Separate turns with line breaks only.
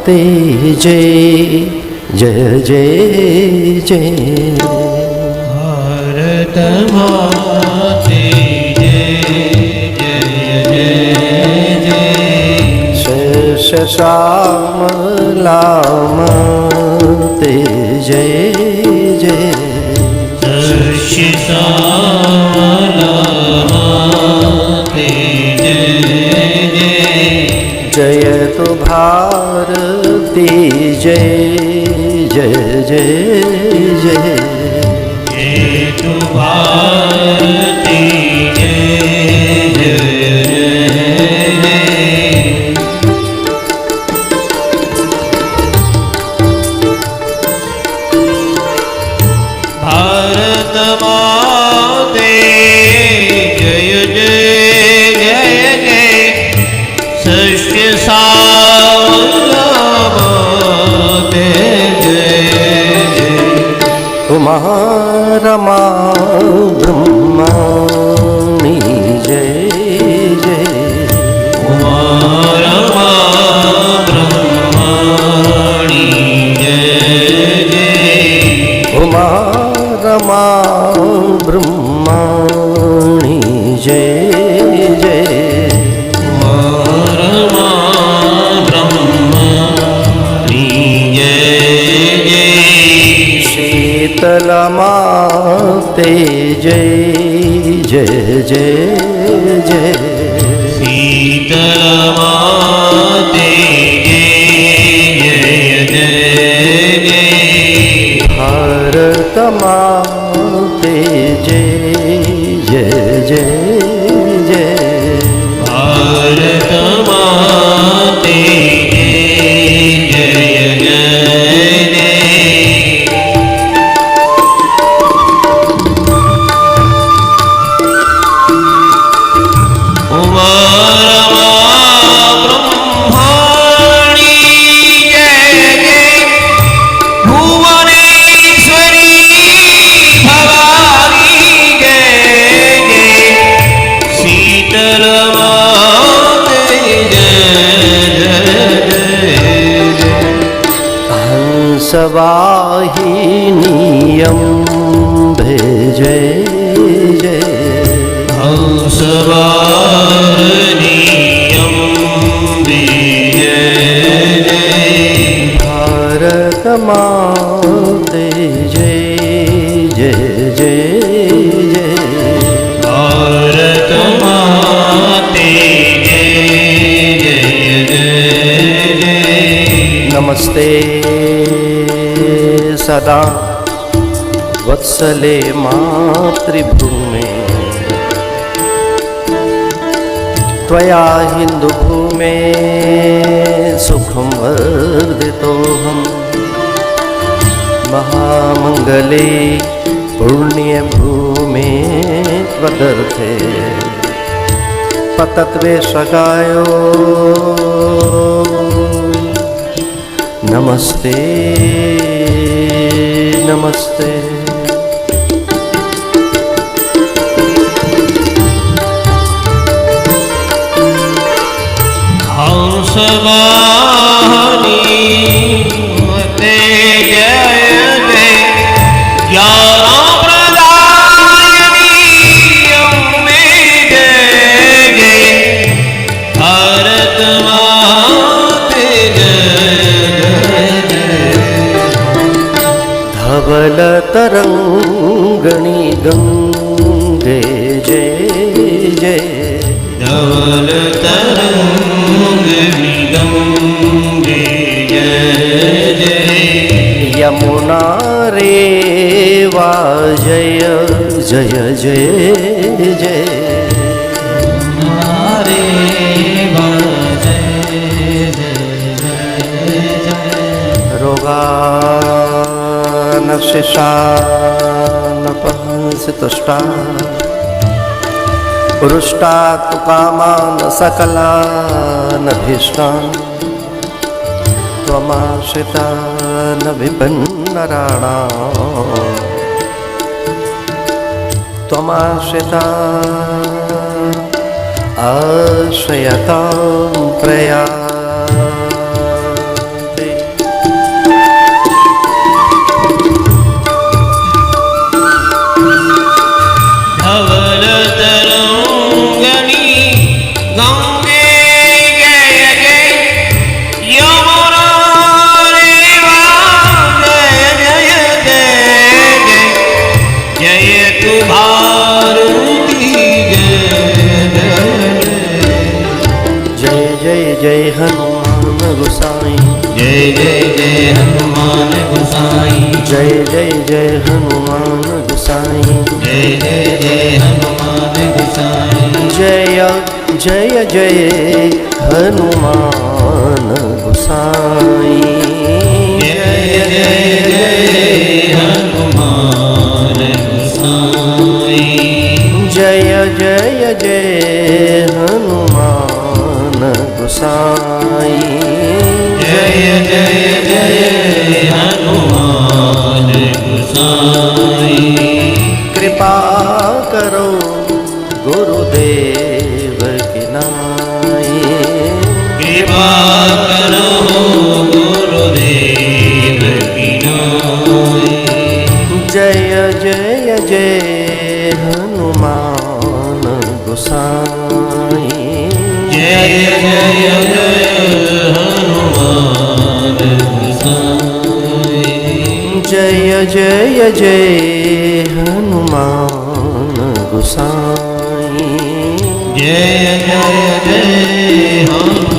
તે જય જય જય જય
ભારત માતે જય જય જય જય
શેષ શ્યામલા માતે જય જય जयतु भारती जय जय जय जय
जयतु भारती जय जय जय भारत माते जय जय जय जय सृष्टि सावलामाते जय जय
उमा रमा ब्रह्माणी जय जय
उमा रमा ब्रह्माणी जय जय
उमा रमा ब्रह्माणी जय जय शीतला माते जय जय जय जय
शीतला माते जय जय जय
भारत माते जय जय जय जय
भारत माते जय जय जय
हंसवाहिनीयं जय जय
हंसवाहिनीयं जय जय
भारत माते जय जय जय जय
भारत माते जय जय जय
नमस्ते सदा वत्सले मातृभूमे त्वया हिन्दुभूमे सुखं वर्धितोऽहम् महामङ्गले पुण्यभूमे त्वदर्थे पतत्वे सखायो नमस्ते नमस्ते
हंसवाहिनी मते जय जय ज्ञानप्रदायिनी अम्बे जय जय भारत माते जय जय
धवल तरंगणी गंगे जय जय
धवल तरंगणी गंगे जय जय
यमुना रेवा जय जय जय जय
हरे जय जय जय
रोगानशिशानपहंसितुष्टा पुरुष्टात् कामान् सकलानभीष्टान् त्वमाश्रिता न विपन्नराणाम् त्वमाश्रिता आश्रयतां प्रयान्ति जय जय जय हनुमान गोसाई
जय जय जय हनुमान गोसाई
जय जय जय हनुमान गोसाई
जय जय जय हनुमान गोसाई
जय जय जय हनुमान गोसाई
जय जय जय हनुमान गोसाई
कृपा करो गुरुदेव की नाई
कृपा करो गुरुदेव की नाई
जय जय जय हनुमान गोसाई
जय जय जय हनुमान गोसाई
जय जय जय हनुमान गोसाई
जय जय जय हनुमान